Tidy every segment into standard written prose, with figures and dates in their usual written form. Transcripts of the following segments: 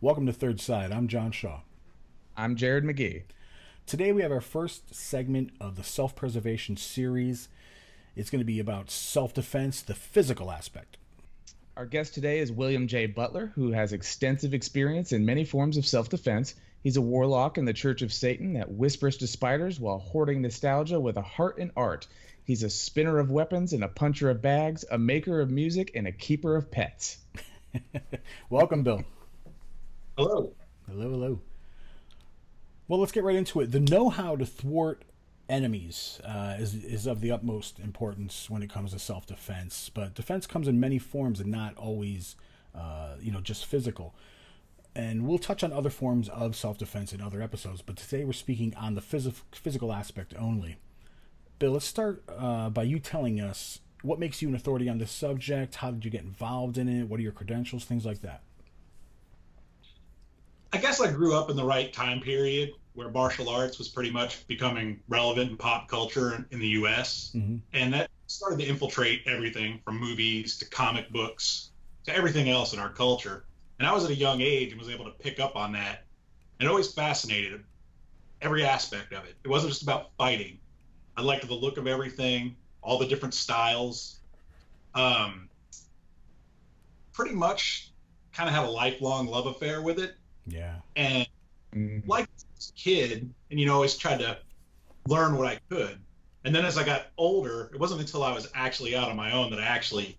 Welcome to Third Side. I'm John Shaw. I'm Jared McGee. Today we have our first segment of the self-preservation series. It's going to be about self-defense, the physical aspect. Our guest today is William J. Butler, who has extensive experience in many forms of self-defense. He's a warlock in the Church of Satan that whispers to spiders while hoarding nostalgia with a heart and art. He's a spinner of weapons and a puncher of bags, a maker of music, and a keeper of pets. Welcome, Bill. Hello. Hello, hello. Well, let's get right into it. The know-how to thwart enemies is of the utmost importance when it comes to self-defense. But defense comes in many forms and not always, just physical. And we'll touch on other forms of self-defense in other episodes. But today we're speaking on the physical aspect only. Bill, let's start by you telling us what makes you an authority on this subject. How did you get involved in it? What are your credentials? Things like that. I guess I grew up in the right time period where martial arts was pretty much becoming relevant in pop culture in the US. Mm-hmm. And that started to infiltrate everything from movies to comic books to everything else in our culture. And I was at a young age and was able to pick up on that. And it always fascinated every aspect of it. It wasn't just about fighting. I liked the look of everything, all the different styles. Pretty much kind of had a lifelong love affair with it. Yeah. And like as a kid, and always tried to learn what I could. And then as I got older, it wasn't until I was actually out on my own that I actually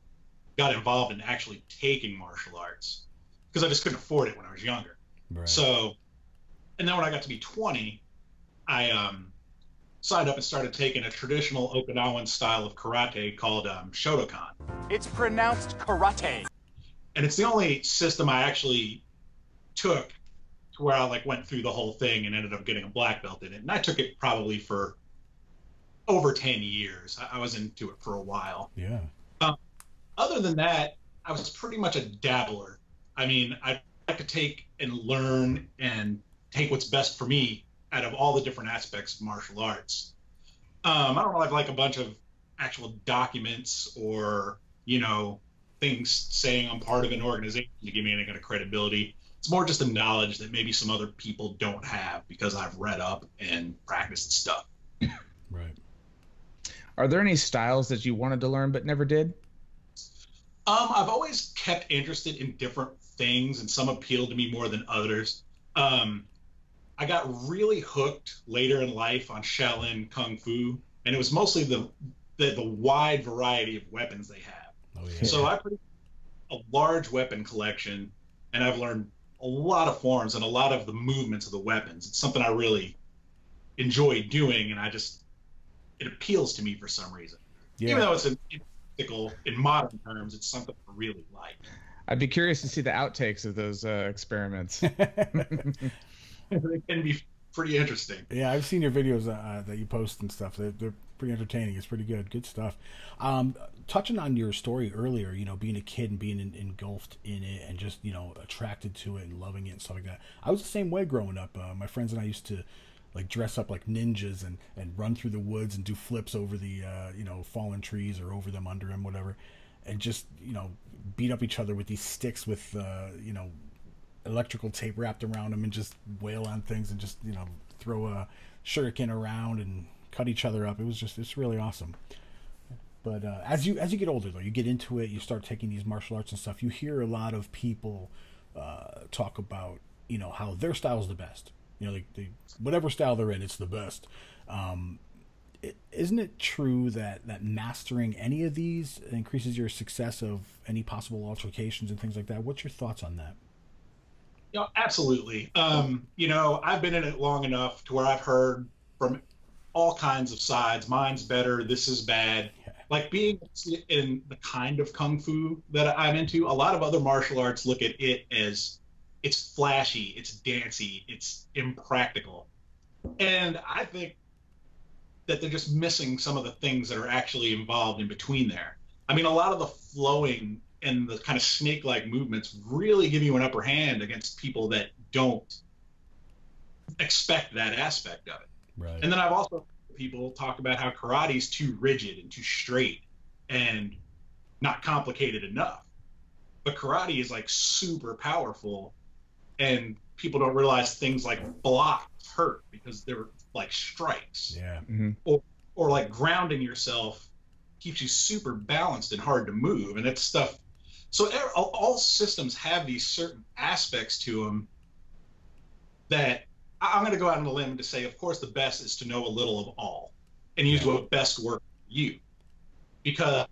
got involved in actually taking martial arts, because I just couldn't afford it when I was younger. Right. So, and then when I got to be 20, I signed up and started taking a traditional Okinawan style of karate called Shotokan. It's pronounced karate. And it's the only system I actually took to where I went through the whole thing and ended up getting a black belt in it. And I took it probably for over 10 years. I was into it for a while. Yeah. Other than that, I was pretty much a dabbler. I mean, I like to take and learn and take what's best for me out of all the different aspects of martial arts. I don't have like a bunch of actual documents or, things saying I'm part of an organization to give me any kind of credibility. It's more just a knowledge that maybe some other people don't have because I've read up and practiced stuff. Right. Are there any styles that you wanted to learn but never did? I've always kept interested in different things, and some appealed to me more than others. I got really hooked later in life on Shaolin Kung Fu, and it was mostly the wide variety of weapons they have. Oh, yeah. So I pretty a large weapon collection, and I've learned a lot of forms and a lot of the movements of the weapons. It's something I really enjoy doing, and it appeals to me for some reason. Yeah. Even though it's in modern terms, it's something I really like. I'd be curious to see the outtakes of those experiments. They can be pretty interesting. Yeah, I've seen your videos that you post and stuff. They're pretty entertaining. It's pretty good. Good stuff. Touching on your story earlier, being a kid and being engulfed in it and just, attracted to it and loving it and stuff like that. I was the same way growing up. My friends and I used to dress up like ninjas and run through the woods and do flips over the, fallen trees or over them, under them, whatever. And just, beat up each other with these sticks with, electrical tape wrapped around them and just wail on things and just, throw a shuriken around and cut each other up. It's really awesome. But as you get older, though, you get into it, you start taking these martial arts and stuff, you hear a lot of people talk about, how their style is the best. Whatever style they're in, it's the best. Isn't it true that mastering any of these increases your success of any possible altercations and things like that? What's your thoughts on that? Absolutely. I've been in it long enough to where I've heard from all kinds of sides. Mine's better. This is bad. Yeah. Like being in the kind of kung fu that I'm into, a lot of other martial arts look at it as it's flashy, it's dancey, it's impractical. And I think that they're just missing some of the things that are actually involved in between there. I mean, a lot of the flowing and the kind of snake-like movements really give you an upper hand against people that don't expect that aspect of it. Right. And then I've also heard people talk about how karate is too rigid and too straight and not complicated enough. But karate is like super powerful and people don't realize things like blocks hurt because they're like strikes. Yeah. Mm-hmm. Or like grounding yourself keeps you super balanced and hard to move, and it's stuff. So all systems have these certain aspects to them that I'm going to go out on a limb to say, of course, the best is to know a little of all and use what best works for you, because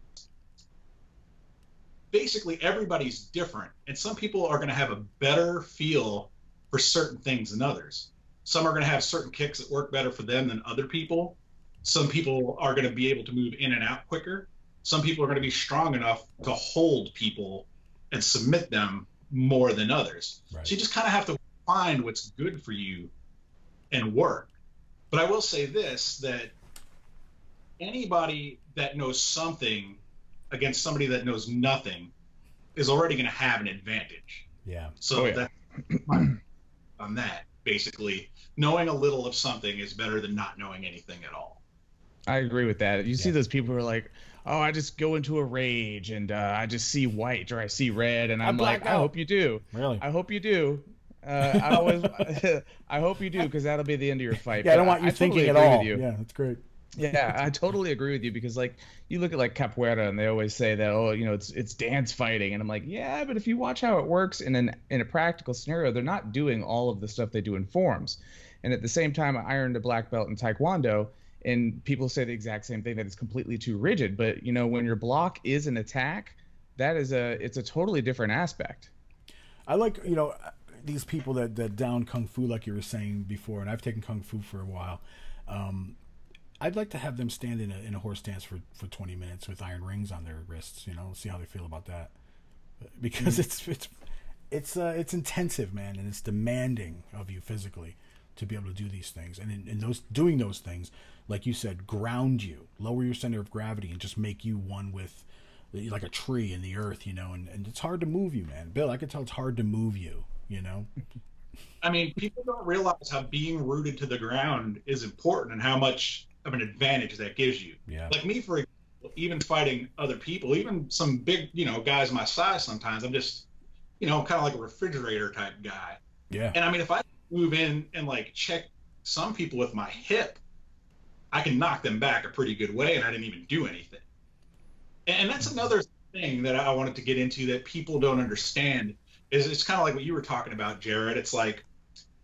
basically everybody's different, and some people are going to have a better feel for certain things than others. Some are going to have certain kicks that work better for them than other people. Some people are going to be able to move in and out quicker. Some people are going to be strong enough to hold people and submit them more than others. Right. So you just kind of have to find what's good for you and work. But I will say this, that anybody that knows something against somebody that knows nothing is already going to have an advantage. Yeah. So that's on that. Basically, knowing a little of something is better than not knowing anything at all. I agree with that. You see those people who are like, oh, I just go into a rage and I just see white or I see red, and I'm like, I hope you do. Really? I hope you do. I always, I hope you do, because that'll be the end of your fight. Yeah, I don't want you thinking totally at all. with you. Yeah, that's great. Yeah, I totally agree with you, because like you look at like capoeira and they always say that, oh, you know, it's dance fighting, and I'm like, yeah, but if you watch how it works in a practical scenario, they're not doing all of the stuff they do in forms. And at the same time, I earned a black belt in Taekwondo, and people say the exact same thing, that it's completely too rigid. But you know, when your block is an attack, it's a totally different aspect. I like, you know, these people that down kung fu, like you were saying before, and I've taken kung fu for a while. I'd like to have them stand in a horse stance for 20 minutes with iron rings on their wrists, you know, see how they feel about that. Because it's intensive, man, and it's demanding of you physically to be able to do these things. And in those doing those things, like you said, ground you, lower your center of gravity, and just make you one with, like a tree in the earth, you know. And it's hard to move you, man. Bill, I can tell it's hard to move you, you know. I mean, people don't realize how being rooted to the ground is important and how much of an advantage that gives you. Yeah. Like me, for example, even fighting other people, even some big, you know, guys my size, sometimes I'm just, you know, kind of like a refrigerator type guy. Yeah. And I mean, if I move in and like check some people with my hip, I can knock them back a pretty good way, and I didn't even do anything. And that's another thing that I wanted to get into that people don't understand, is it's kind of like what you were talking about, Jared. It's like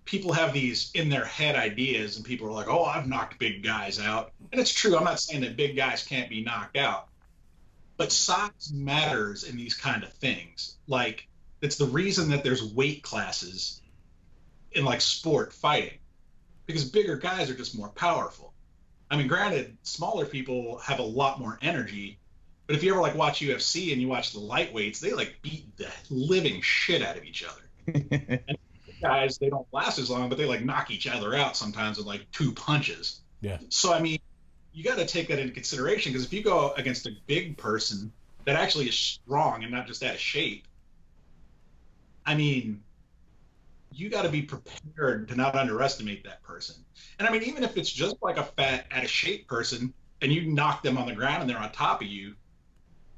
people have these in their head ideas, and people are like, oh, I've knocked big guys out. And it's true. I'm not saying that big guys can't be knocked out, but size matters in these kind of things. Like, it's the reason that there's weight classes in like sport fighting, because bigger guys are just more powerful. I mean, granted, smaller people have a lot more energy, but if you ever like watch UFC and you watch the lightweights, they like beat the living shit out of each other. And guys, they don't last as long, but they like knock each other out sometimes with like 2 punches. Yeah. So I mean, you got to take that into consideration, because if you go against a big person that actually is strong and not just out of shape, I mean, you got to be prepared to not underestimate that person. And I mean, even if it's just like a fat, out of shape person, and you knock them on the ground and they're on top of you,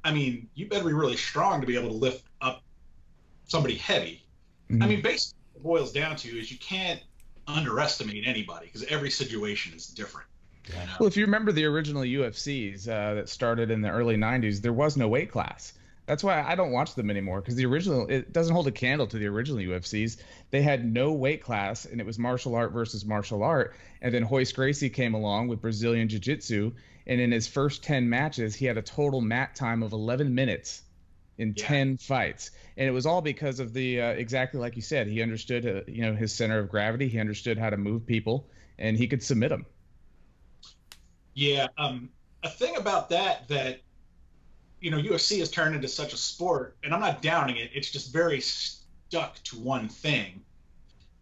I mean, you better be really strong to be able to lift up somebody heavy. Mm-hmm. I mean, basically what it boils down to is you can't underestimate anybody, because every situation is different. Yeah. You know? Well, if you remember the original UFCs that started in the early 90s, there was no weight class. That's why I don't watch them anymore, because the original, it doesn't hold a candle to the original UFCs. They had no weight class, and it was martial art versus martial art. And then Hoist Gracie came along with Brazilian Jiu-Jitsu, and in his first 10 matches, he had a total mat time of 11 minutes in 10 fights. And it was all because of the, exactly like you said, he understood, you know, his center of gravity. He understood how to move people, and he could submit them. Yeah. A thing about that, you know, UFC has turned into such a sport, and I'm not downing it. It's just very stuck to one thing.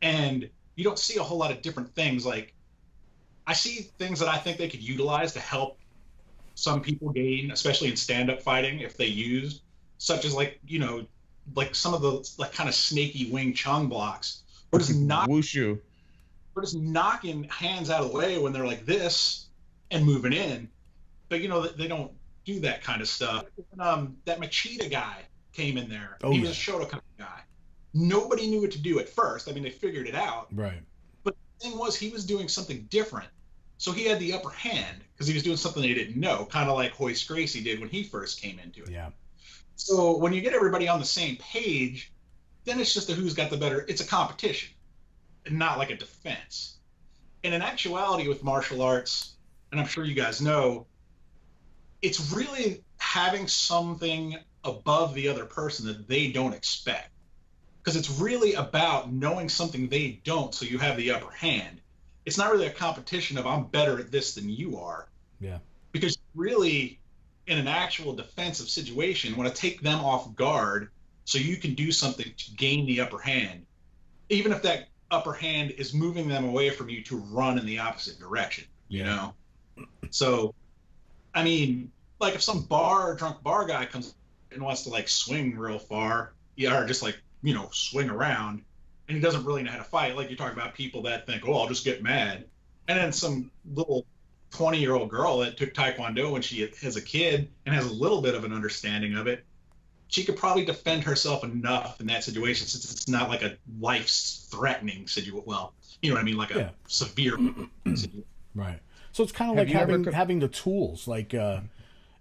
And you don't see a whole lot of different things. Like, I see things that I think they could utilize to help some people gain, especially in stand-up fighting, if they used, such as like, you know, like some of the like kind of snaky Wing Chun blocks, or just Wushu. Or just knocking hands out of the way when they're like this and moving in. But you know, they don't do that kind of stuff. That Machida guy came in there. He was a Shotokan guy. Nobody knew what to do at first. I mean, they figured it out. Right. But the thing was, he was doing something different. So he had the upper hand because he was doing something they didn't know, kind of like Hoist Gracie did when he first came into it. Yeah. So when you get everybody on the same page, then it's just a who's got the better. It's a competition, and not like a defense. And in actuality, with martial arts, and I'm sure you guys know, it's really having something above the other person that they don't expect. Because it's really about knowing something they don't, so you have the upper hand. It's not really a competition of I'm better at this than you are. Yeah. Because really, in an actual defensive situation, you want to take them off guard so you can do something to gain the upper hand, even if that upper hand is moving them away from you to run in the opposite direction, you know? So, I mean, like if some drunk bar guy comes and wants to like swing real far, or just like, you know, swing around, and he doesn't really know how to fight. Like you're talking about people that think, oh, I'll just get mad. And then some little 20-year-old girl that took Taekwondo when she has a kid and has a little bit of an understanding of it, she could probably defend herself enough in that situation, since it's not like a life-threatening situation. Well, you know what I mean? Like a severe situation. Right. So it's kind of like having the tools, like,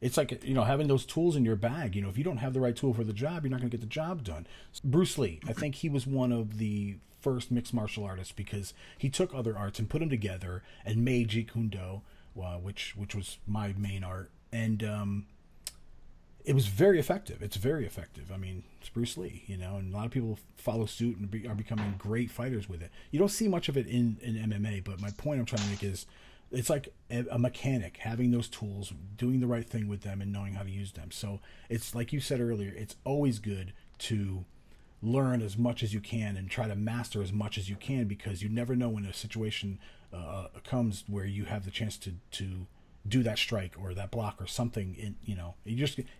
it's like, you know, having those tools in your bag. You know, if you don't have the right tool for the job, you're not going to get the job done. Bruce Lee, I think he was one of the first mixed martial artists because he took other arts and put them together and made Jeet Kune Do, which was my main art. And it was very effective. It's very effective. I mean, it's Bruce Lee, you know, and a lot of people follow suit and are becoming great fighters with it. You don't see much of it in MMA, but my point I'm trying to make is, it's like a mechanic, having those tools, doing the right thing with them, and knowing how to use them. So it's like you said earlier, it's always good to learn as much as you can and try to master as much as you can, because you never know when a situation comes where you have the chance to do that strike or that block or something.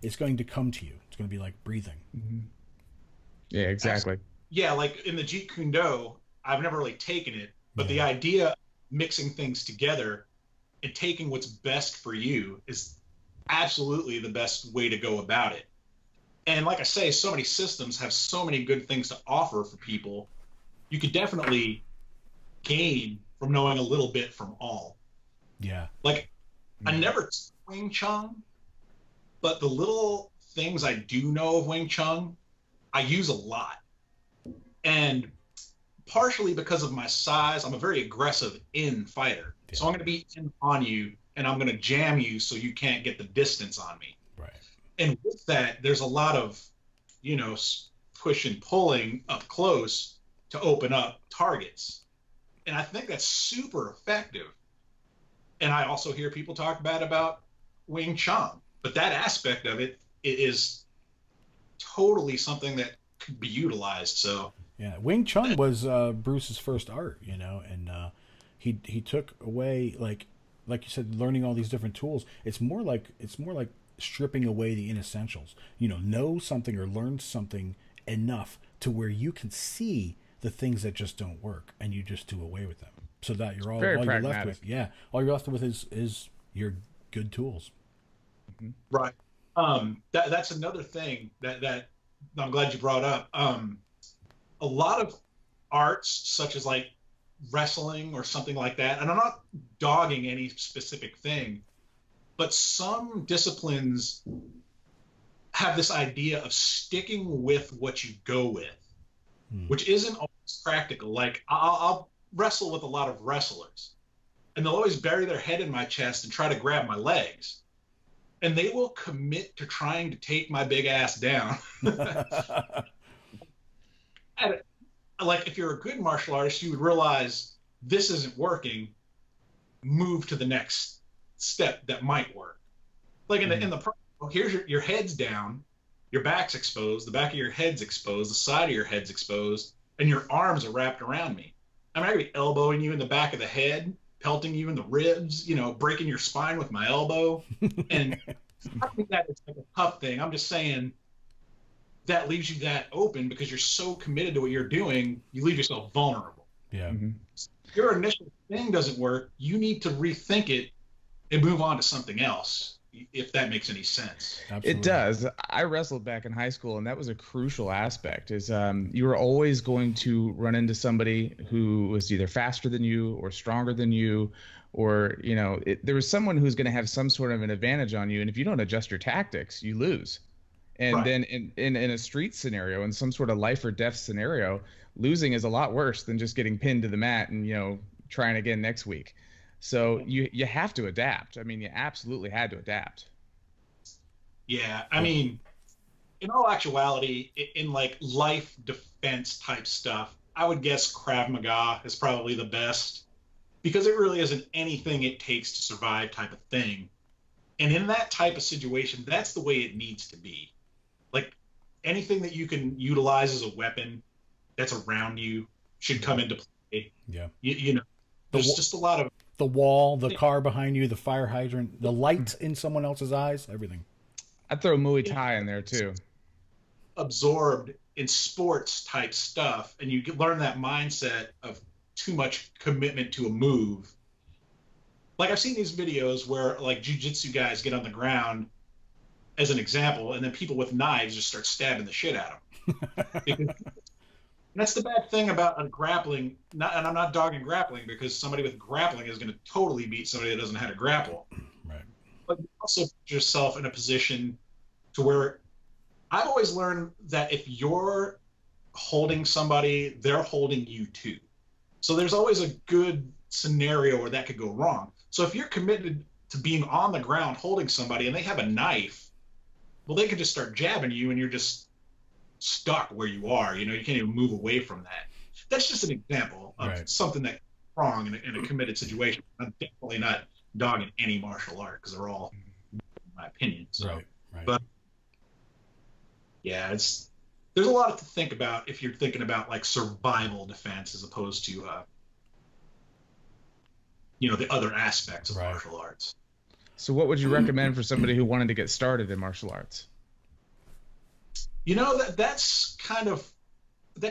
It's going to come to you. It's going to be like breathing. Mm-hmm. Yeah, exactly. Yeah, like in the Jeet Kune Do, I've never really taken it, but the idea of mixing things together and taking what's best for you is absolutely the best way to go about it. And like I say, so many systems have so many good things to offer for people. You could definitely gain from knowing a little bit from all. Yeah. Like, I never took Wing Chun, but the little things I do know of Wing Chun, I use a lot. And partially because of my size, I'm a very aggressive in fighter. Yeah. So I'm going to be in on you, and I'm going to jam you so you can't get the distance on me. Right. And with that, there's a lot of, you know, push and pulling up close to open up targets. And I think that's super effective. And I also hear people talk bad about Wing Chun, but that aspect of it is totally something that could be utilized. So yeah, Wing Chun was Bruce's first art, you know, and he took away, like you said, learning all these different tools. It's more like stripping away the inessentials. You know something or learn something enough to where you can see the things that just don't work, and you just do away with them, so that you're all you're left with. Yeah, all you're left with is your good tools. Mm-hmm. Right. That's another thing that I'm glad you brought up. A lot of arts, such as like wrestling or something like that, and I'm not dogging any specific thing, but some disciplines have this idea of sticking with what you go with, which isn't always practical. Like I'll wrestle with a lot of wrestlers, and they'll always bury their head in my chest and try to grab my legs, and they will commit to trying to take my big ass down. Like, if you're a good martial artist, you would realize this isn't working, move to the next step that might work. Like in the here's your head's down, your back's exposed, the back of your head's exposed, the side of your head's exposed, and your arms are wrapped around me. I mean, I could be elbowing you in the back of the head, pelting you in the ribs, you know, breaking your spine with my elbow. And I think that it's like a tough thing. I'm just saying that leaves you that open because you're so committed to what you're doing, you leave yourself vulnerable. Yeah. If your initial thing doesn't work, you need to rethink it and move on to something else. if that makes any sense. Absolutely. It does. I wrestled back in high school, and that was a crucial aspect. Is you were always going to run into somebody who was either faster than you or stronger than you, or there was someone who's going to have some sort of an advantage on you, and if you don't adjust your tactics, you lose. And Right. then in a street scenario, in some sort of life or death scenario, losing is a lot worse than just getting pinned to the mat and trying again next week. So you have to adapt. I mean, you absolutely had to adapt. Yeah, I mean, in all actuality, in like life defense type stuff, I would guess Krav Maga is probably the best because it really isn't anything it takes to survive type of thing. And in that type of situation, that's the way it needs to be. Like anything that you can utilize as a weapon that's around you should come into play. Yeah. There's just a lot of the wall, the car behind you, the fire hydrant, the light in someone else's eyes, everything. I'd throw Muay Thai in there too. absorbed in sports type stuff, and you learn that mindset of too much commitment to a move. Like I've seen these videos where like jiu-jitsu guys get on the ground as an example, and then people with knives just start stabbing the shit out of them. And that's the bad thing about a grappling. And I'm not dogging grappling because somebody with grappling is going to totally beat somebody that doesn't know how to grapple. Right. But you also put yourself in a position to where I've always learned that if you're holding somebody, they're holding you too. So there's always a good scenario where that could go wrong. So if you're committed to being on the ground holding somebody and they have a knife, well, they could just start jabbing you and you're just stuck where you are. You can't even move away from that. That's just an example of something that's wrong in a committed situation. I'm definitely not dogging any martial art because they're all, in my opinion. So, right. But yeah, there's a lot to think about if you're thinking about like survival defense as opposed to the other aspects of martial arts. So what would you recommend for somebody who wanted to get started in martial arts? That's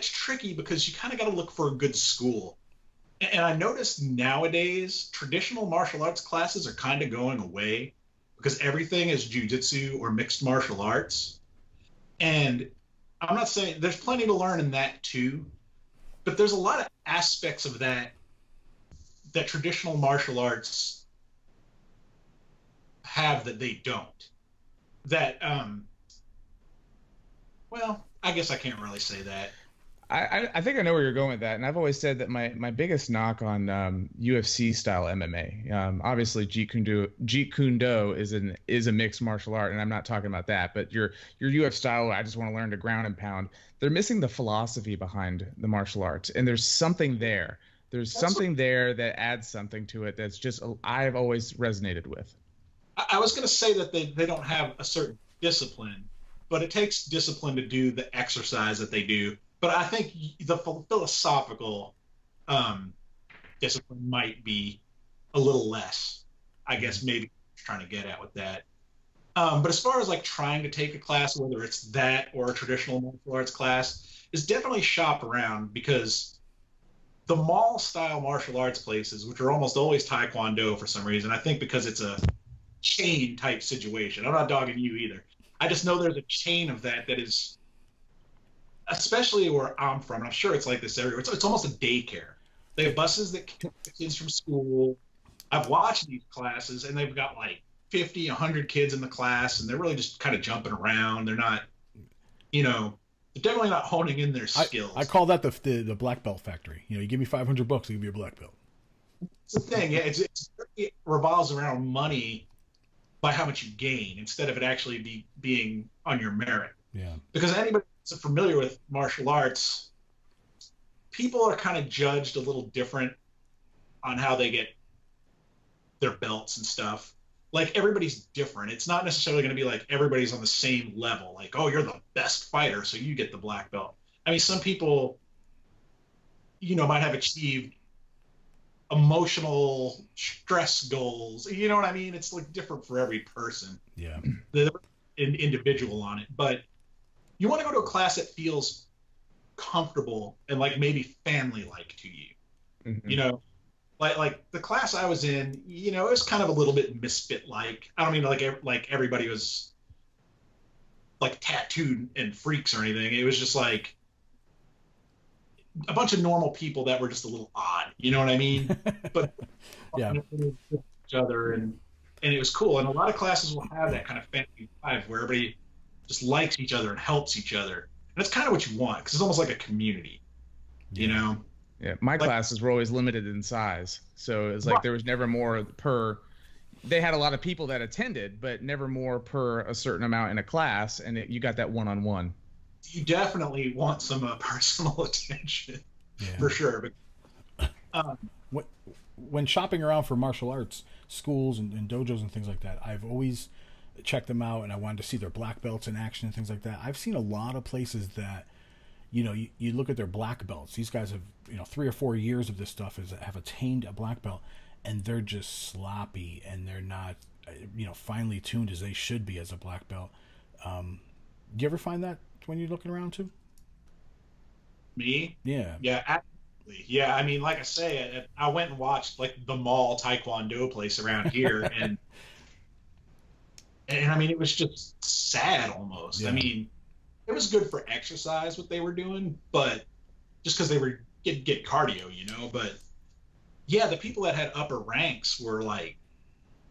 tricky because you kind of got to look for a good school. And I noticed nowadays traditional martial arts classes are kind of going away because everything is jiu-jitsu or mixed martial arts. And I'm not saying there's plenty to learn in that too, but there's a lot of aspects of that traditional martial arts have that they don't. That well, I guess I can't really say that. I think I know where you're going with that, and I've always said that my biggest knock on UFC style MMA, obviously Jeet Kune Do is a mixed martial art, and I'm not talking about that, but your UFC style, I just want to learn to ground and pound. They're missing the philosophy behind the martial arts, and there's something there. There's something there that adds something to it that's just I've always resonated with. I was going to say that they don't have a certain discipline, but it takes discipline to do the exercise that they do. But I think the philosophical discipline might be a little less, I guess, maybe trying to get at with that. But as far as like trying to take a class, whether it's that or a traditional martial arts class, is definitely shop around because the mall style martial arts places, which are almost always Taekwondo for some reason, I think because it's a chain type situation. I'm not dogging you either. I just know there's a chain of that is, especially where I'm from, and I'm sure it's like this everywhere. It's almost a daycare. They have buses that pick kids from school. I've watched these classes, and they've got like 50, 100 kids in the class, and they're really just kind of jumping around. They're not, they're definitely not honing in their skills. I call that the black belt factory. You give me $500, I'll give you a black belt. It's the thing. Yeah, it revolves around money by how much you gain instead of it actually being on your merit. Yeah. Because anybody that's familiar with martial arts, people are kind of judged a little different on how they get their belts and stuff. Like everybody's different. It's not necessarily going to be like everybody's on the same level. Like, oh, you're the best fighter, so you get the black belt. I mean, some people, might have achieved emotional stress goals. You know what I mean? It's like different for every person. Yeah. They're an individual on it. But you want to go to a class that feels comfortable and like maybe family-like to you. Mm-hmm. like the class I was in, you know, it was kind of a little bit misfit like. I don't mean like everybody was like tattooed and freaks or anything. It was just like a bunch of normal people that were just a little odd. You know what I mean? But Yeah. each other and it was cool. And a lot of classes will have that kind of family vibe where everybody just likes each other and helps each other. And that's kind of what you want because it's almost like a community, you know? Yeah, my classes were always limited in size, so it's like there was never more per. They had a lot of people that attended, but never more per a certain amount in a class, and you got that one-on-one. You definitely want some personal attention, for sure. But when shopping around for martial arts schools and dojos and things like that, I've always checked them out, and I wanted to see their black belts in action and things like that. I've seen a lot of places that, you know, you look at their black belts. These guys have, you know, 3 or 4 years of this stuff have attained a black belt, and they're just sloppy, and they're not, you know, finely tuned as they should be as a black belt. Do you ever find that when you're looking around too? Me? Yeah. Yeah, absolutely. Yeah, I mean, like I say, I went and watched like the mall Taekwondo place around here, and I mean, it was just sad almost. Yeah. I mean, it was good for exercise what they were doing, but just because they were get cardio, you know. But yeah, the people that had upper ranks were like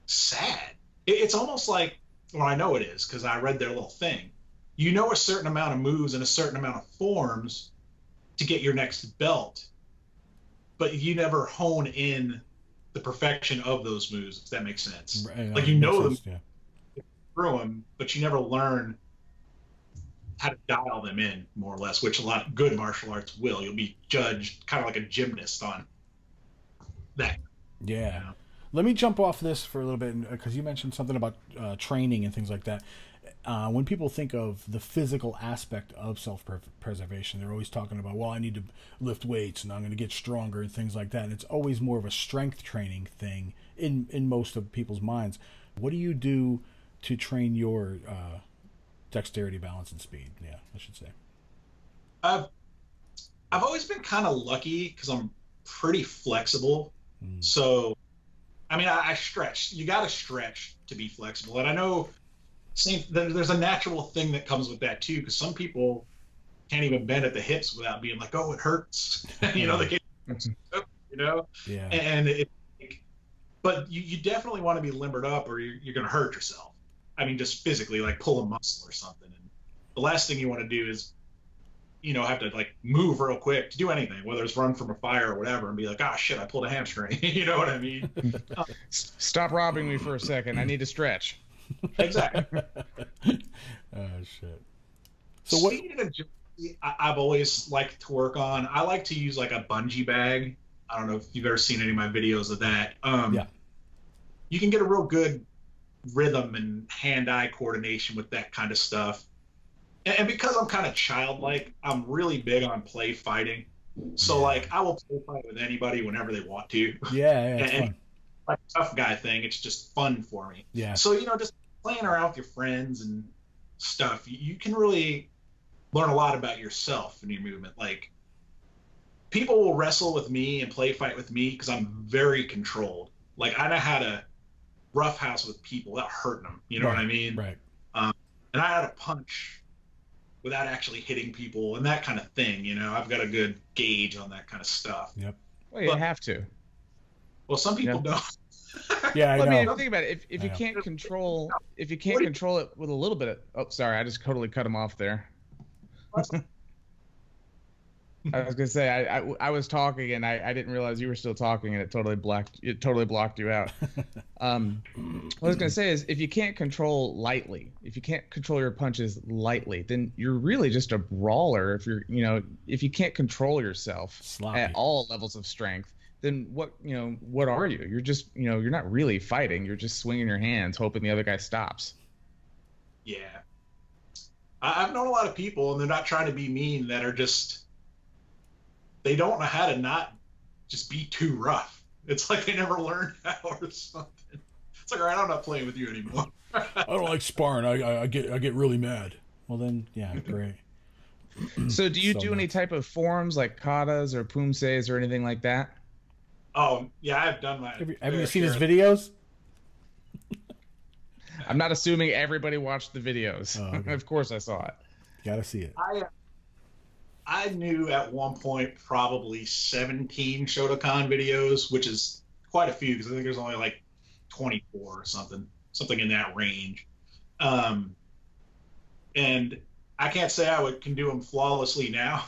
sad. It's almost like, well, I know it is because I read their little thing. You know a certain amount of moves and a certain amount of forms to get your next belt, but you never hone in the perfection of those moves, if that makes sense. Right, like you know them through them, but you never learn how to dial them in, more or less, which a lot of good martial arts will. You'll be judged kind of like a gymnast on that. Yeah. You know? Let me jump off this for a little bit, because you mentioned something about training and things like that. When people think of the physical aspect of self-preservation, they're always talking about, well, I need to lift weights and I'm going to get stronger and things like that. And it's always more of a strength training thing in most of people's minds. What do you do to train your dexterity, balance, and speed? Yeah, I should say. I've always been kind of lucky because I'm pretty flexible. So, I mean, I stretch. You got to stretch to be flexible. And I know there's a natural thing that comes with that too, because some people can't even bend at the hips without being like, oh, it hurts. You know, they can't, you know? Yeah. And but you definitely want to be limbered up or you're going to hurt yourself. I mean, just physically, like pull a muscle or something. And the last thing you want to do is, you know, have to like move real quick to do anything, whether it's run from a fire or whatever, and be like, oh shit, I pulled a hamstring. You know what I mean? Stop robbing me for a second. I need to stretch. Exactly. Oh shit. So speaking of agility, I've always liked to work on. I like to use like a bungee bag. I don't know if you've ever seen any of my videos of that. Yeah. You can get a real good rhythm and hand-eye coordination with that kind of stuff. And because I'm kind of childlike, I'm really big on play fighting. So like I will play fight with anybody whenever they want to. Yeah, it's fun. Like a tough guy thing, it's just fun for me. Yeah. So, you know, just playing around with your friends and stuff, you can really learn a lot about yourself and your movement. Like people will wrestle with me and play fight with me because I'm very controlled. Like I know how to roughhouse with people without hurting them. You know what I mean? Right. And I had to punch without actually hitting people and that kind of thing. You know, I've got a good gauge on that kind of stuff. Yep. Well, you have to. Well, some people don't. Yeah, I mean, think about it. If you can't control it with a little bit of, oh, sorry, I just totally cut him off there. I was gonna say I was talking and I didn't realize you were still talking and it totally blocked you out. What I was gonna say is if you can't control lightly, if you can't control your punches lightly, then you're really just a brawler. If you can't control yourself at all levels of strength, then what are you? You're just you're not really fighting. You're just swinging your hands, hoping the other guy stops. Yeah, I've known a lot of people, and they're not trying to be mean. That are just they don't know how to not just be too rough. It's like they never learned how or something. It's like, all right, I'm not playing with you anymore. I don't like sparring. I get really mad. Well then, yeah, great. So do you do any type of forms like katas or pumses or anything like that? Oh yeah, I've done my. Have you seen his videos? I'm not assuming everybody watched the videos. Oh, okay. Of course I saw it. Gotta see it. I knew at one point probably 17 Shotokan videos, which is quite a few because I think there's only like 24 or something in that range. And I can't say can do them flawlessly now,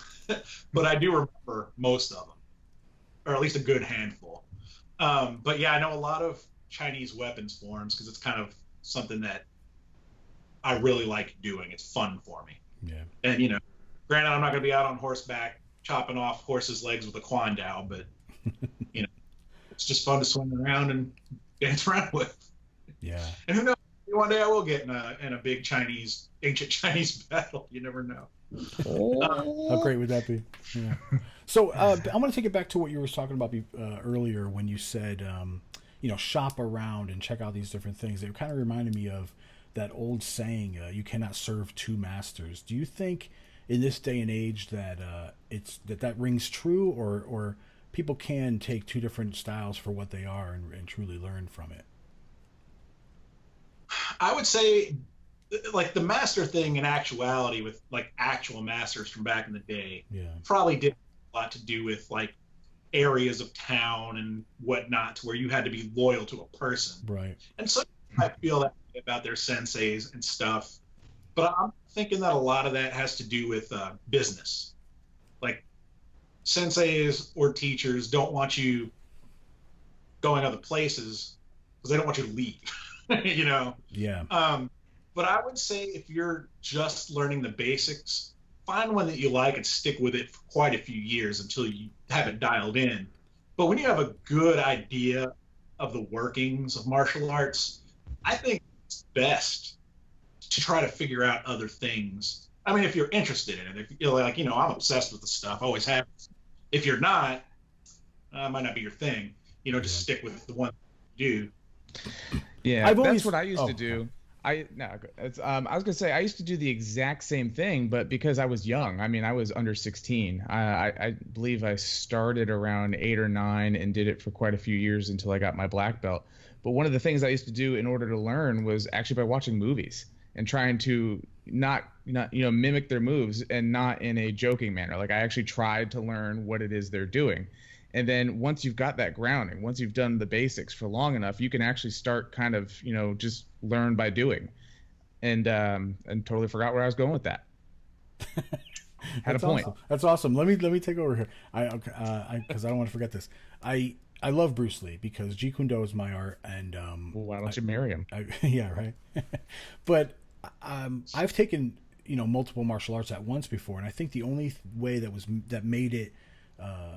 but I do remember most of them, or at least a good handful. But yeah, I know a lot of Chinese weapons forms because it's kind of something that I really like doing. It's fun for me. Yeah. And, you know, granted, I'm not going to be out on horseback chopping off horses' legs with a quan dao, but, you know, it's just fun to swing around and dance around with. Yeah. And who knows, one day I will get in a big ancient Chinese battle. You never know. How great would that be? Yeah. So I want to take it back to what you were talking about earlier when you said, you know, shop around and check out these different things. It kind of reminded me of that old saying, you cannot serve two masters. Do you think in this day and age that that rings true, or people can take two different styles for what they are and truly learn from it? I would say, like, the master thing in actuality with like actual masters from back in the day, probably did a lot to do with like areas of town and whatnot, to where you had to be loyal to a person. Right. And so I feel that way about their senseis and stuff. But I'm thinking that a lot of that has to do with business. Like, senseis or teachers don't want you going other places because they don't want you to leave. You know? Yeah. But I would say if you're just learning the basics, find one that you like and stick with it for quite a few years until you have it dialed in. But when you have a good idea of the workings of martial arts, I think it's best to try to figure out other things. I mean, if you're interested in it, if you're like, you know, I'm obsessed with the stuff, always have. If you're not, it might not be your thing. You know, just stick with the one you do. Yeah, that's what I used to do. I was gonna say I used to do the exact same thing, but because I was young. I mean, I was under 16. I believe I started around 8 or 9 and did it for quite a few years until I got my black belt. But one of the things I used to do in order to learn was actually by watching movies and trying to not mimic their moves, and not in a joking manner. Like, I actually tried to learn what it is they're doing. And then once you've got that grounding, once you've done the basics for long enough, you can actually start kind of, you know, just learn by doing. And totally forgot where I was going with that. Had a point. Awesome. That's awesome. Let me take over here. Because I don't want to forget this. I love Bruce Lee because Jeet Kune Do is my art, and well, why don't you marry him? Yeah, right. But I've taken, you know, multiple martial arts at once before, and I think the only way that made it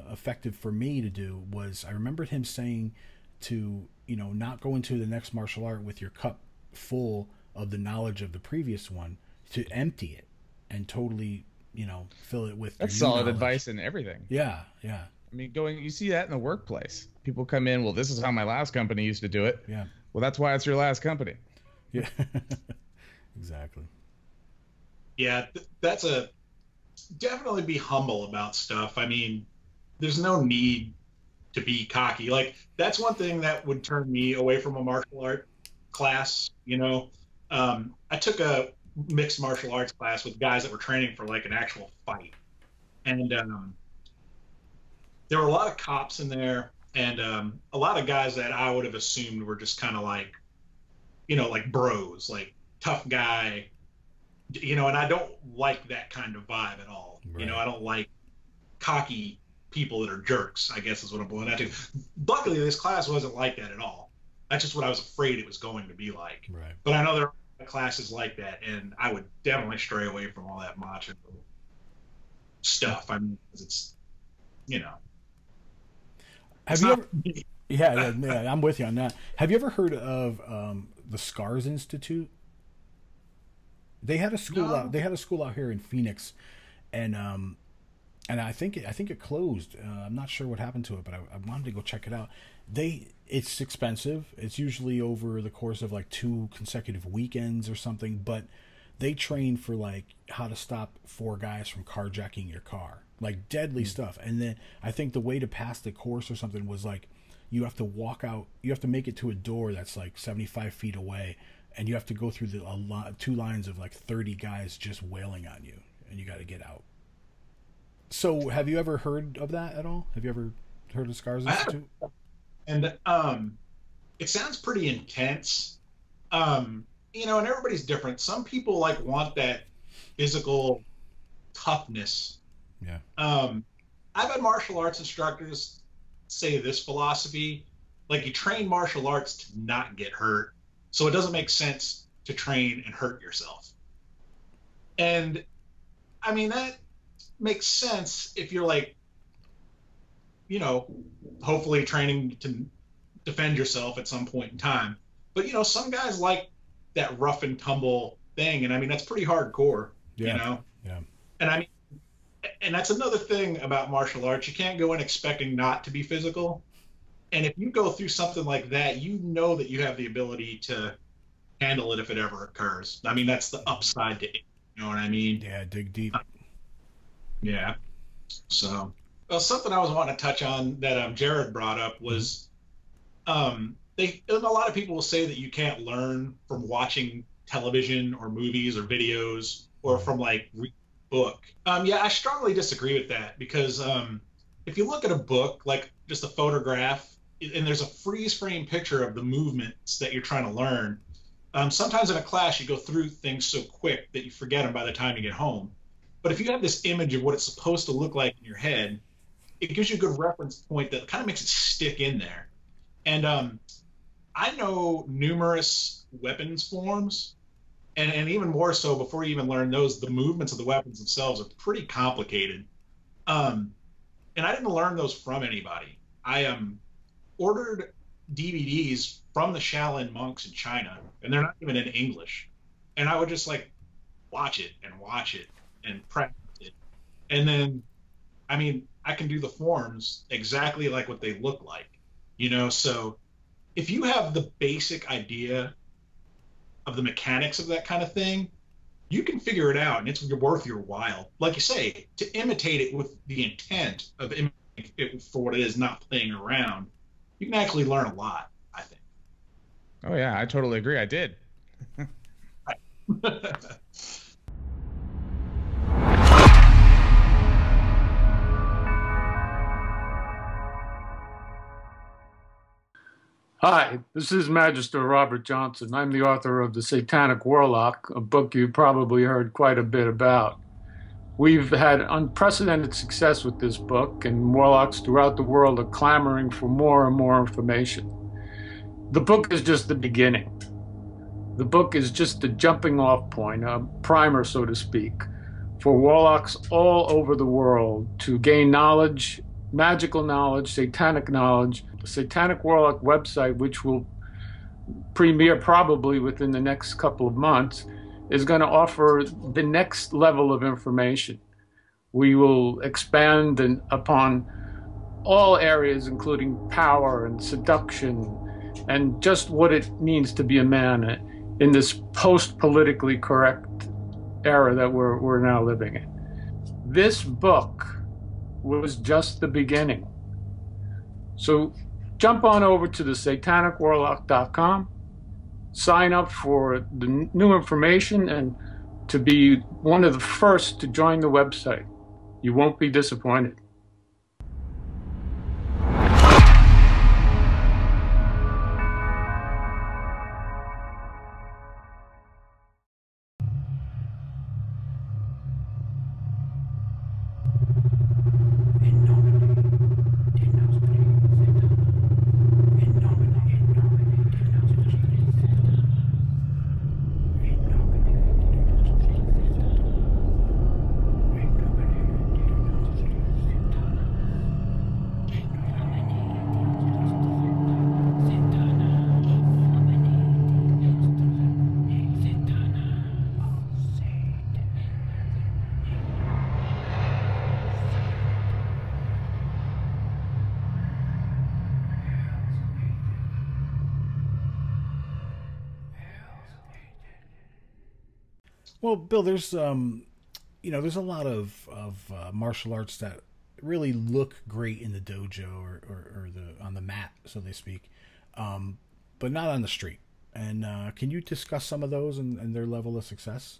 effective for me to do was, I remembered him saying to, you know, not go into the next martial art with your cup full of the knowledge of the previous one, to empty it and totally, you know, fill it with. That's solid advice in everything. Yeah. I mean, you see that in the workplace. People come in, well, this is how my last company used to do it. Yeah. Well, that's why it's your last company. Yeah. Exactly. Yeah, definitely be humble about stuff. I mean, there's no need to be cocky. Like, that's one thing that would turn me away from a martial art class. You know, I took a mixed martial arts class with guys that were training for like an actual fight, and there were a lot of cops in there, and a lot of guys that I would have assumed were just kind of like, you know, like bros, like tough guy, you know, and I don't like that kind of vibe at all. Right. You know, I don't like cocky people that are jerks, I guess is what I'm boiling that to. Luckily, this class wasn't like that at all. That's just what I was afraid it was going to be like. Right. But I know there are classes like that, and I would definitely stray away from all that macho stuff. I mean, it's, you know. Have you ever? Yeah, I'm with you on that. Have you ever heard of the Scars Institute? They had a school out. They had a school out here in Phoenix, and I think it closed. I'm not sure what happened to it, but I wanted to go check it out. It's expensive. It's usually over the course of like 2 consecutive weekends or something. But they train for like how to stop 4 guys from carjacking your car, like deadly stuff. And then I think the way to pass the course or something was like, you have to walk out. You have to make it to a door that's like 75 feet away, and you have to go through two lines of like 30 guys just wailing on you, and you got to get out. So, have you ever heard of that at all? Have you ever heard of Scars Institute? And it sounds pretty intense. You know, and everybody's different. Some people like want that physical toughness. Yeah. I've had martial arts instructors say this philosophy, like you train martial arts to not get hurt, so it doesn't make sense to train and hurt yourself. And I mean, that makes sense if you're like, you know, hopefully training to defend yourself at some point in time. But, you know, some guys like that rough and tumble thing. And I mean, that's pretty hardcore, yeah. You know? Yeah. And I mean, and that's another thing about martial arts. You can't go in expecting not to be physical. And if you go through something like that, you know that you have the ability to handle it if it ever occurs. I mean, that's the upside to it. You know what I mean? Yeah, dig deep. Yeah. So, well, something I was wanting to touch on that Jared brought up was a lot of people will say that you can't learn from watching television or movies or videos or from like reading a book. Yeah, I strongly disagree with that because if you look at a book, like just a photograph, and there's a freeze frame picture of the movements that you're trying to learn, sometimes in a class you go through things so quick that you forget them by the time you get home. But if you have this image of what it's supposed to look like in your head, it gives you a good reference point that kind of makes it stick in there. And I know numerous weapons forms, and even more so before you even learn those, the movements of the weapons themselves are pretty complicated. And I didn't learn those from anybody. I ordered DVDs from the Shaolin monks in China, and they're not even in English. And I would just like watch it and practice it. And then, I mean, I can do the forms exactly like what they look like, you know? So if you have the basic idea of the mechanics of that kind of thing, you can figure it out and it's worth your while. Like you say, to imitate it with the intent of imitating it for what it is, not playing around, you can actually learn a lot, I think. Oh, yeah, I totally agree. I did. Hi, this is Magister Robert Johnson. I'm the author of The Satanic Warlock, a book you probably heard quite a bit about. We've had unprecedented success with this book, and warlocks throughout the world are clamoring for more and more information. The book is just the beginning. The book is just the jumping off point, a primer, so to speak, for warlocks all over the world to gain knowledge, magical knowledge, satanic knowledge. The Satanic Warlock website, which will premiere probably within the next couple of months, is going to offer the next level of information. We will expand upon all areas, including power and seduction, and just what it means to be a man in this post-politically correct era that we're now living in. This book was just the beginning. So jump on over to the satanicwarlock.com, sign up for the new information, and to be one of the first to join the website. You won't be disappointed. Well, Bill, there's there's a lot of martial arts that really look great in the dojo or the on the mat, so they speak, but not on the street. And can you discuss some of those and their level of success?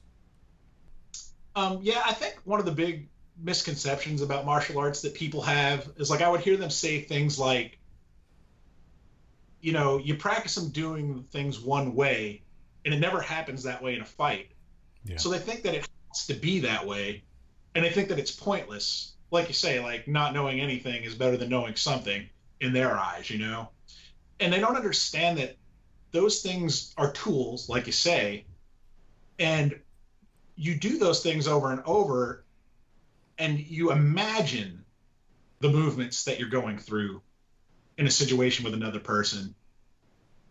Yeah, I think one of the big misconceptions about martial arts that people have is like I would hear them say things like, you know, you practice them doing things one way, and it never happens that way in a fight. Yeah. So they think that it has to be that way, and they think that it's pointless. Like you say, like not knowing anything is better than knowing something in their eyes, you know? And they don't understand that those things are tools, like you say, and you do those things over and over, and you imagine the movements that you're going through in a situation with another person.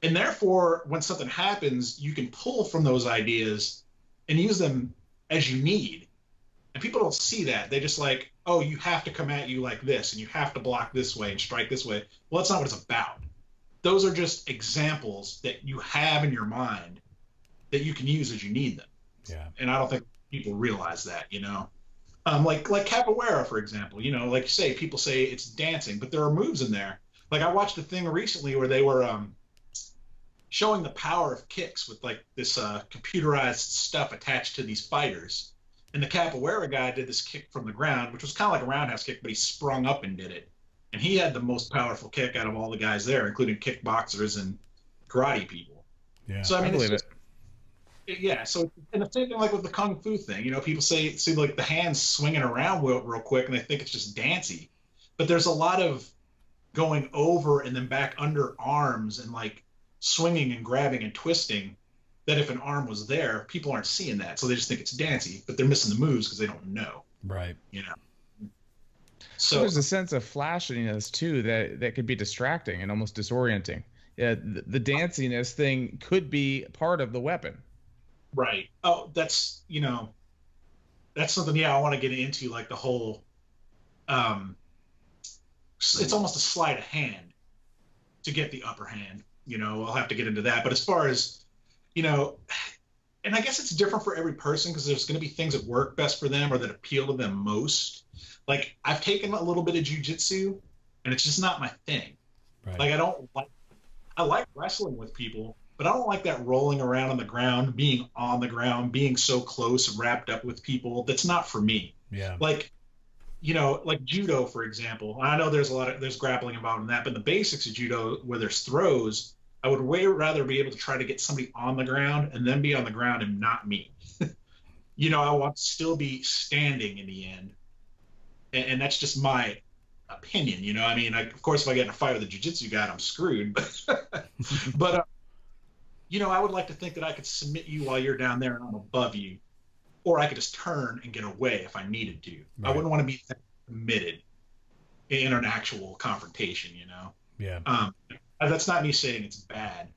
And therefore, when something happens, you can pull from those ideas and use them as you need. And people don't see that. They just like, oh, you have to come at you like this, and you have to block this way and strike this way. Well, that's not what it's about. Those are just examples that you have in your mind that you can use as you need them. Yeah. And I don't think people realize that, you know. Like capoeira, for example, you know, like you say, people say it's dancing, but there are moves in there. Like I watched a thing recently where they were showing the power of kicks with like this computerized stuff attached to these fighters. And the capoeira guy did this kick from the ground, which was kind of like a roundhouse kick, but he sprung up and did it. And he had the most powerful kick out of all the guys there, including kickboxers and karate people. Yeah, so I mean, believe it. Yeah, so and the same thing like with the kung fu thing, you know, people see like the hands swinging around real quick, and they think it's just dancy, but there's a lot of going over and then back under arms and like swinging and grabbing and twisting. That if an arm was there, people aren't seeing that, so they just think it's dancy, but they're missing the moves because they don't know. Right. You know. So there's a sense of flashiness too that could be distracting and almost disorienting. Yeah, the danciness thing could be part of the weapon. Right. Oh, that's, you know, that's something, yeah, I want to get into, like the whole, it's almost a sleight of hand to get the upper hand, you know, I'll have to get into that. But as far as, you know, and I guess it's different for every person because there's going to be things that work best for them or that appeal to them most. Like I've taken a little bit of jujitsu and it's just not my thing. Right. Like I like wrestling with people, but I don't like that rolling around on the ground, being on the ground, being so close and wrapped up with people. That's not for me. Yeah. Like, you know, like judo, for example. I know there's grappling involved in that, but the basics of judo, where there's throws, I would way rather be able to try to get somebody on the ground and then be on the ground and not me. You know, I want to still be standing in the end. And that's just my opinion, you know. I mean, of course, if I get in a fight with a jiu-jitsu guy, I'm screwed. But you know, I would like to think that I could submit you while you're down there and I'm above you, or I could just turn and get away if I needed to. Right. I wouldn't want to be committed in an actual confrontation, you know. Yeah. That's not me saying it's bad.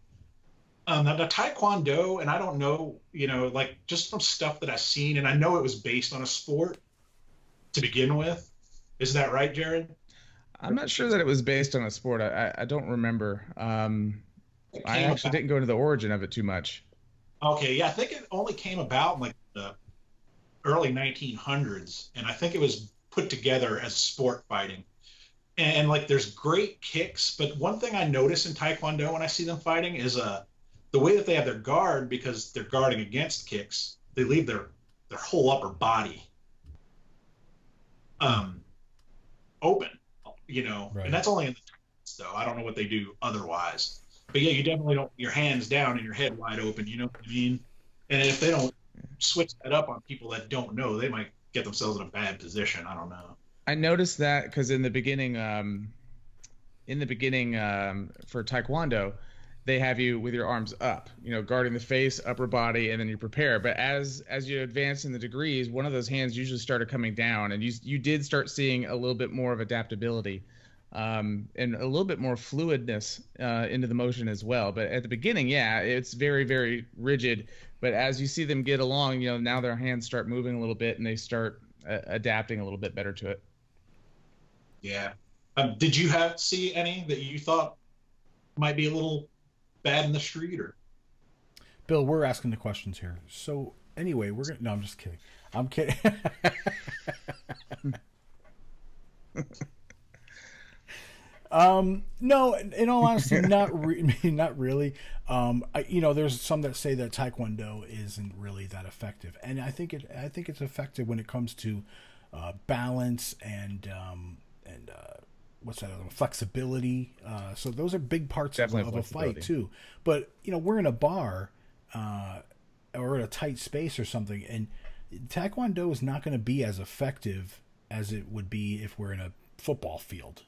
Now, Taekwondo, and I don't know, you know, like just from stuff that I've seen, and I know it was based on a sport to begin with. Is that right, Jared? I'm not sure that it was based on a sport. I don't remember. I actually didn't go into the origin of it too much. Okay, yeah, I think it only came about in like the early 1900s, and I think it was put together as sport fighting. And like there's great kicks, but one thing I notice in Taekwondo when I see them fighting is the way that they have their guard, because they're guarding against kicks, they leave their whole upper body open, you know. Right. And that's only in the tournaments, though. I don't know what they do otherwise. But yeah, you definitely don't, your hands down and your head wide open, you know what I mean? And if they don't switch that up on people that don't know, they might get themselves in a bad position. I don't know. I noticed that because in the beginning for Taekwondo, they have you with your arms up, you know, guarding the face, upper body, and then you prepare. But as you advance in the degrees, one of those hands usually started coming down, and you did start seeing a little bit more of adaptability, and a little bit more fluidness into the motion as well. But at the beginning, yeah, it's very, very rigid. But as you see them get along, you know, now their hands start moving a little bit, and they start adapting a little bit better to it. Yeah. Did you see any that you thought might be a little bad in the street? Or Bill, we're asking the questions here. So anyway, no, I'm just kidding. I'm kidding. No, in all honesty, not really. There's some that say that Taekwondo isn't really that effective, and I think it's effective when it comes to balance and what's that other one? Flexibility. So those are big parts of a fight too. But we're in a bar or in a tight space or something, and Taekwondo is not going to be as effective as it would be if we're in a football field.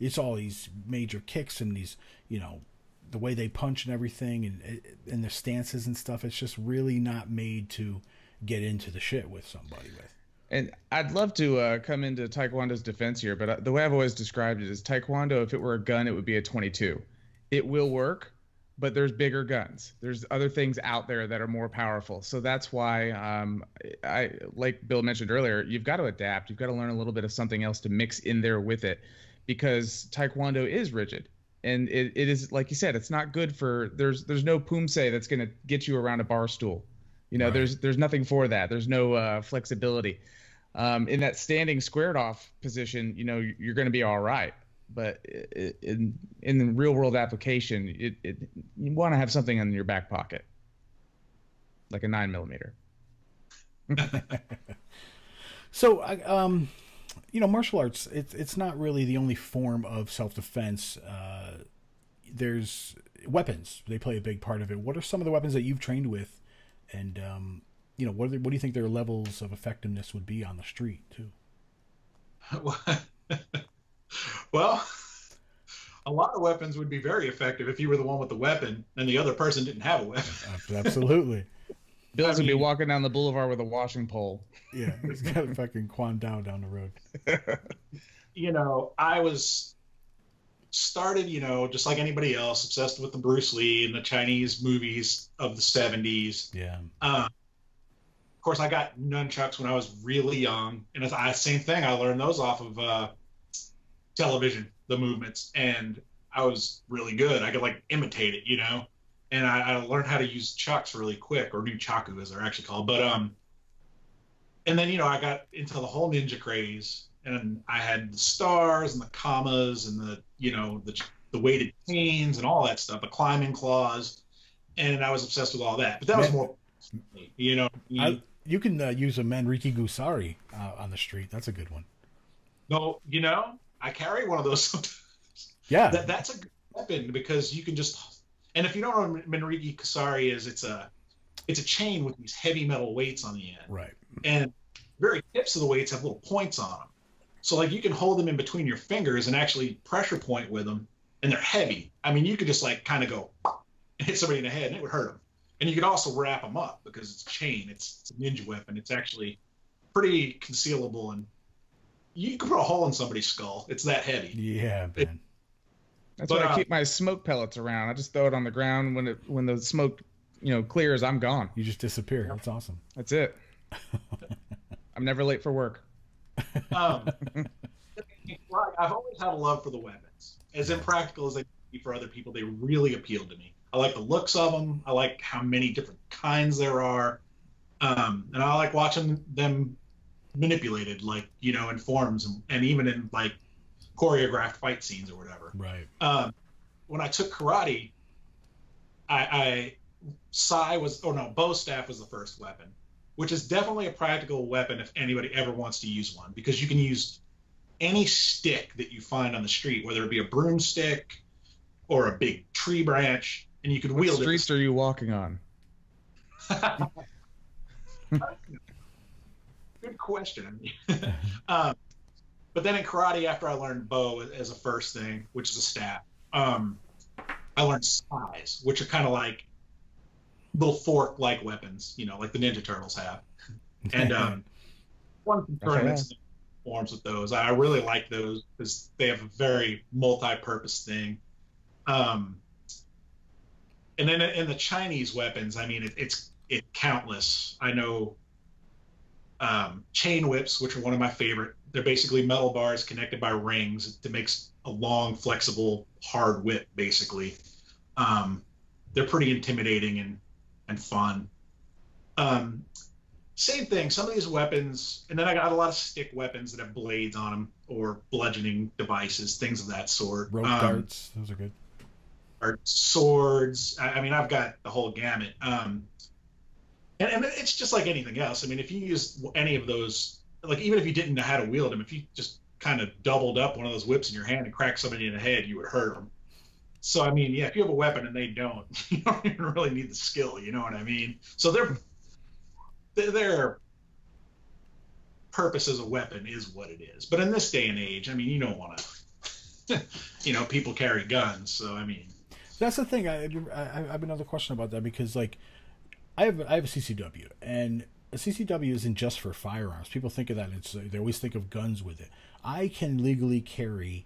It's all these major kicks and these, the way they punch and everything and the stances and stuff. It's just really not made to get into the shit with somebody with. And I'd love to come into Taekwondo's defense here, but the way I've always described it is Taekwondo, if it were a gun, it would be a 22. It will work, but there's bigger guns. There's other things out there that are more powerful. So that's why, like Bill mentioned earlier, you've got to adapt. You've got to learn a little bit of something else to mix in there with it. Because Taekwondo is rigid, and it is, like you said, it's not good for. There's no poomsae that's going to get you around a bar stool. Right. There's nothing for that. There's no flexibility. In that standing squared off position, you're going to be all right. But in the real world application, you want to have something in your back pocket, like a 9mm. So martial arts, it's not really the only form of self-defense. There's weapons. They play a big part of it. What are some of the weapons that you've trained with? And, what do you think their levels of effectiveness would be on the street, too? Well, a lot of weapons would be very effective if you were the one with the weapon and the other person didn't have a weapon. Absolutely. Bill's going to be walking down the boulevard with a washing pole. Yeah, he's got a fucking Quan Dao down the road. I was started, just like anybody else, obsessed with the Bruce Lee and the Chinese movies of the 70s. Yeah. Of course, I got nunchucks when I was really young. And it's the same thing. I learned those off of television, the movements. And I was really good. I could, imitate it, And I learned how to use chucks really quick, or nunchaku as they're actually called. But and then I got into the whole ninja craze, and I had the stars and the commas and the weighted chains and all that stuff, the climbing claws, and I was obsessed with all that. But that was more, you can use a Manriki Gusari on the street. That's a good one. No, I carry one of those sometimes. Yeah, that's a good weapon because you can just. And if you don't know what Manriki Kusari is, it's a chain with these heavy metal weights on the end. Right. And the very tips of the weights have little points on them. So you can hold them in between your fingers and actually pressure point with them, and they're heavy. I mean, you could just kind of go and hit somebody in the head and it would hurt them. And you could also wrap them up because it's a chain. It's a ninja weapon. It's actually pretty concealable, and you can put a hole in somebody's skull. It's that heavy. Yeah, man. That's why I keep my smoke pellets around. I just throw it on the ground. When the smoke, clears, I'm gone. You just disappear. That's awesome. That's it. I'm never late for work. I've always had a love for the weapons. As impractical as they can be for other people, they really appeal to me. I like the looks of them. I like how many different kinds there are. And I like watching them manipulated, in forms and even in choreographed fight scenes or whatever. Right. When I took karate, bow staff was the first weapon, which is definitely a practical weapon if anybody ever wants to use one, because you can use any stick that you find on the street, whether it be a broomstick or a big tree branch, and you could wield it. What streets are you walking on? Good question. But then in karate, after I learned bow as a first thing, which is a staff, I learned sais, which are kind of like little fork-like weapons, like the Ninja Turtles have. And won some tournaments and forms with those. I really like those because they have a very multi-purpose thing. And then in the Chinese weapons, I mean, it's countless. I know chain whips, which are one of my favorite. They're basically metal bars connected by rings to make a long, flexible, hard whip, basically. They're pretty intimidating and fun. same thing. Some of these weapons, and then I got a lot of stick weapons that have blades on them or bludgeoning devices, things of that sort. Rope darts, those are good. Or swords. I mean, I've got the whole gamut. And it's just like anything else. I mean, if you use any of those, like even if you didn't know how to wield them, if you just kind of doubled up one of those whips in your hand and cracked somebody in the head, you would hurt them. So, I mean, yeah, if you have a weapon and they don't, you don't even really need the skill, you know what I mean? So their purpose as a weapon is what it is. But in this day and age, I mean, you don't want to, you know, people carry guns. So, I mean. That's the thing. I have another question about that because, like, I have a CCW, and a CCW isn't just for firearms. People think of that. They always think of guns with it. I can legally carry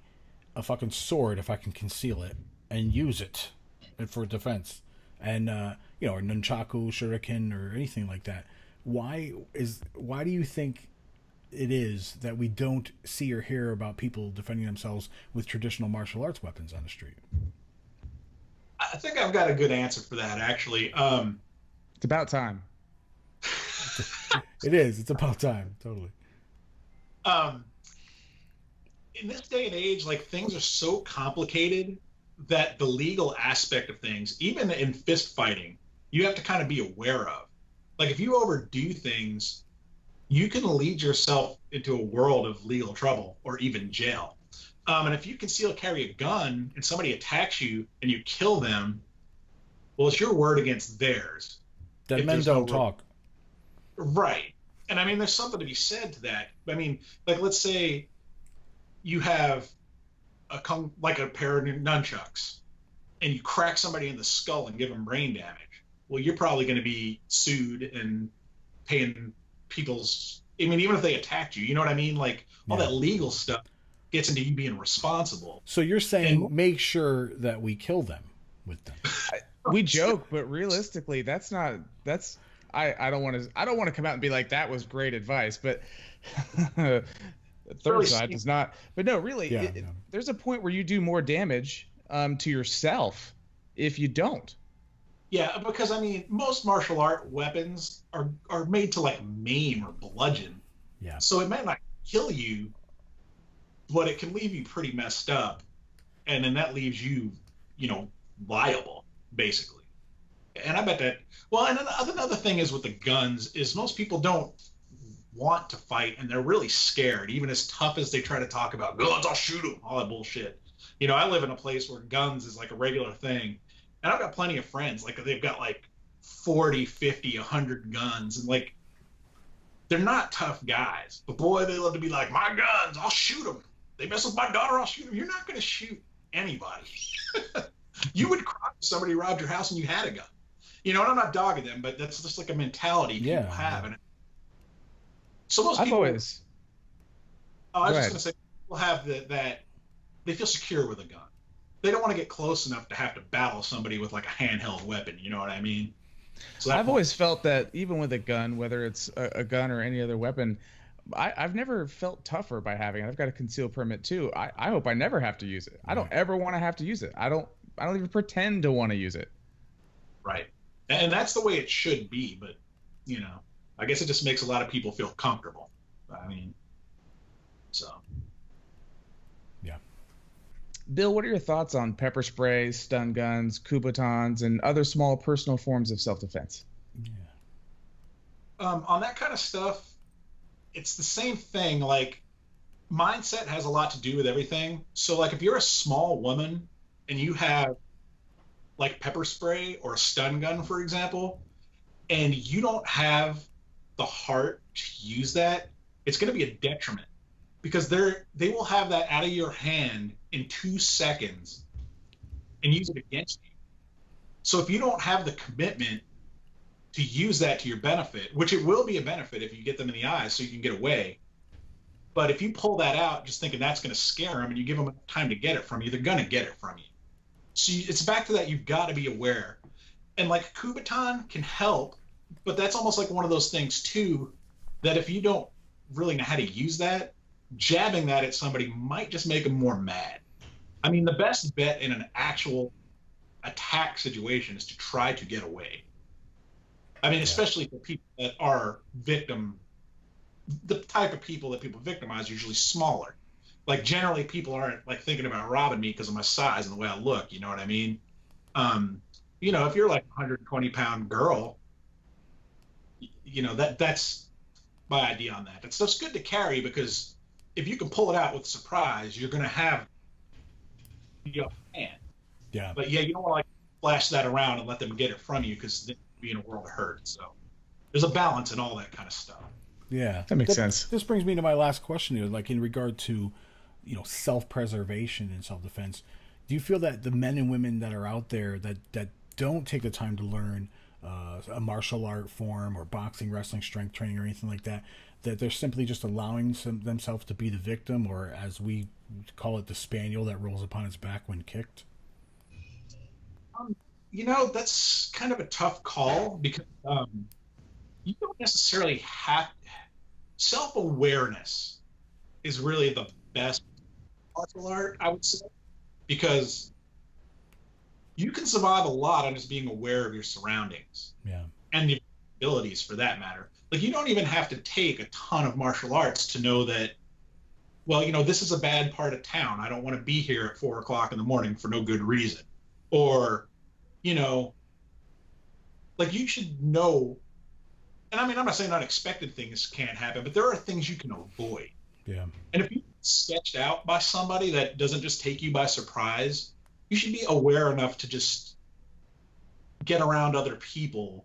a fucking sword if I can conceal it and use it for defense, and you know, or nunchaku, shuriken, or anything like that. Why do you think it is that we don't see or hear about people defending themselves with traditional martial arts weapons on the street? I think I've got a good answer for that, actually. It's about time. It is. It's about time. Totally. In this day and age, like, things are so complicated that the legal aspect of things, even in fist fighting, you have to kind of be aware of. Like, if you overdo things, you can lead yourself into a world of legal trouble or even jail. And if you conceal carry a gun and somebody attacks you and you kill them, well, it's your word against theirs. That men don't talk. Right. And I mean, there's something to be said to that. I mean, like, let's say you have like a pair of nunchucks and you crack somebody in the skull and give them brain damage. Well, you're probably going to be sued and paying people's, I mean, even if they attacked you, you know what I mean? Like, all that legal stuff gets into you being responsible. So you're saying make sure that we kill them with them. We joke, but realistically, I don't want to come out and be like, that was great advice, but the third side does not. But no, really, there's a point where you do more damage to yourself if you don't. Yeah, because I mean, most martial art weapons are made to like maim or bludgeon. Yeah. So it might not kill you, but it can leave you pretty messed up, and then that leaves you, you know, liable basically. And I bet that. Well, and another thing is with the guns is most people don't want to fight, and they're really scared, even as tough as they try to talk about guns. I'll shoot them, all that bullshit. You know, I live in a place where guns is like a regular thing. And I've got plenty of friends, like they've got like 40, 50, 100 guns. And like, they're not tough guys. But boy, they love to be like, my guns, I'll shoot them. They mess with my daughter, I'll shoot them. You're not going to shoot anybody. You would cry if somebody robbed your house and you had a gun. You know, and I'm not dogging them, but that's just like a mentality people have. And so most people... I was just going to say, people have that they feel secure with a gun. They don't want to get close enough to have to battle somebody with like a handheld weapon. You know what I mean? So I've always felt that even with a gun, whether it's a gun or any other weapon, I've never felt tougher by having it. I've got a concealed permit too. I hope I never have to use it. I don't ever want to have to use it. I don't even pretend to want to use it. Right. And that's the way it should be. But, you know, I guess it just makes a lot of people feel comfortable. I mean, so. Bill, what are your thoughts on pepper spray, stun guns, Kubotans, and other small personal forms of self-defense? Yeah. On that kind of stuff, it's the same thing. Like, mindset has a lot to do with everything. So, like, if you're a small woman and you have, like, pepper spray or a stun gun, for example, and you don't have the heart to use that, it's going to be a detriment. Because they will have that out of your hand in 2 seconds and use it against you. So if you don't have the commitment to use that to your benefit, which it will be a benefit if you get them in the eyes so you can get away. But if you pull that out just thinking that's going to scare them and you give them time to get it from you, they're going to get it from you. So it's back to that. You've got to be aware. And like Kubotan can help, but that's almost like one of those things too, that if you don't really know how to use that, jabbing that at somebody might just make them more mad. I mean, the best bet in an actual attack situation is to try to get away. I mean, especially for people that are the type of people that people victimize are usually smaller. Like generally people aren't like thinking about robbing me because of my size and the way I look, you know what I mean? You know, if you're like a 120-pound girl, you know, that's my idea on that. It's just good to carry because if you can pull it out with surprise, you're going to have your hand. Yeah. But yeah, you don't want to like flash that around and let them get it from you because then you'll be in a world of hurt. So there's a balance in all that kind of stuff. Yeah, that makes sense. This brings me to my last question here, like in regard to, you know, self-preservation and self-defense. Do you feel that the men and women that are out there that don't take the time to learn a martial art form or boxing, wrestling, strength training, or anything like that, that they're simply just allowing themselves to be the victim, or as we call it, the spaniel that rolls upon its back when kicked? You know, that's kind of a tough call because you don't necessarily have self-awareness is really the best martial art, I would say, because you can survive a lot on just being aware of your surroundings. Yeah. And your abilities for that matter. Like you don't even have to take a ton of martial arts to know that, well, you know, this is a bad part of town. I don't want to be here at 4 o'clock in the morning for no good reason. Or, you know, like you should know. And I mean, I'm not saying unexpected things can't happen, but there are things you can avoid. Yeah. And if you're sketched out by somebody that doesn't just take you by surprise, you should be aware enough to just get around other people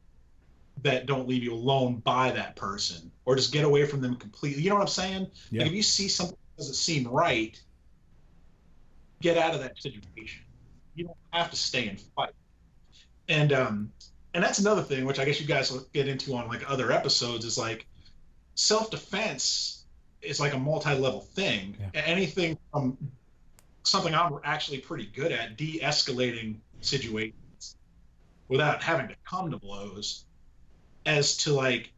that don't leave you alone by that person, or just get away from them completely. You know what I'm saying? Yeah. Like if you see something that doesn't seem right, get out of that situation. You don't have to stay and fight. And that's another thing, which I guess you guys will get into on like other episodes, is like self-defense is like a multi-level thing. Yeah. Anything from something I'm actually pretty good at, de-escalating situations without having to come to blows, as to like,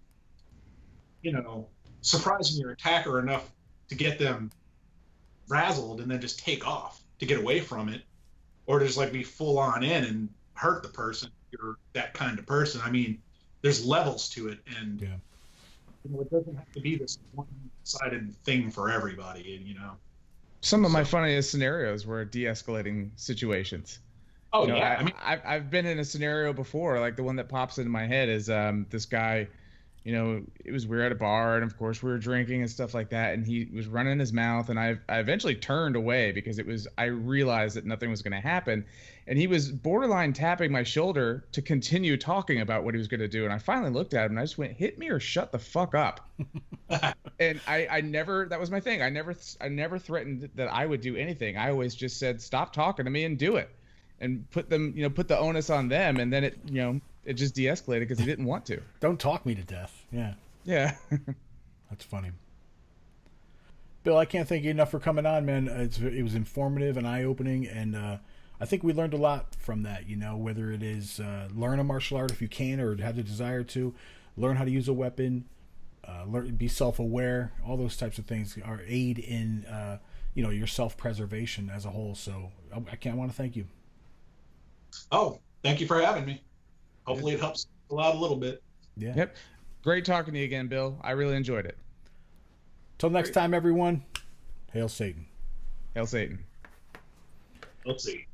you know, surprising your attacker enough to get them frazzled and then just take off to get away from it, or just like be full on in and hurt the person. You're that kind of person. I mean, there's levels to it, and yeah. You know, it doesn't have to be this one-sided thing for everybody. And you know, some of my funniest scenarios were de-escalating situations. Oh, you know, yeah. I mean, I've been in a scenario before, like the one that pops into my head is this guy, you know, we were at a bar, and of course we were drinking and stuff like that, and he was running his mouth, and I eventually turned away because I realized that nothing was going to happen, and he was borderline tapping my shoulder to continue talking about what he was going to do, and I finally looked at him and I just went, "Hit me or shut the fuck up." And I never, that was my thing. I never threatened that I would do anything. I always just said, "Stop talking to me and do it," and put the onus on them, and then it just de-escalated because he didn't want to. Don't talk me to death. Yeah. Yeah. That's funny. Bill, I can't thank you enough for coming on, man. It was informative and eye-opening, and I think we learned a lot from that, you know, whether it is learn a martial art if you can or have the desire to, learn how to use a weapon, be self-aware, all those types of things are aid in, your self-preservation as a whole. So I want to thank you. Oh, thank you for having me. Hopefully it helps a lot, a little bit. Yeah. Yep. Great talking to you again, Bill. I really enjoyed it. Till next time, everyone. Hail Satan. Hail Satan. Let's see.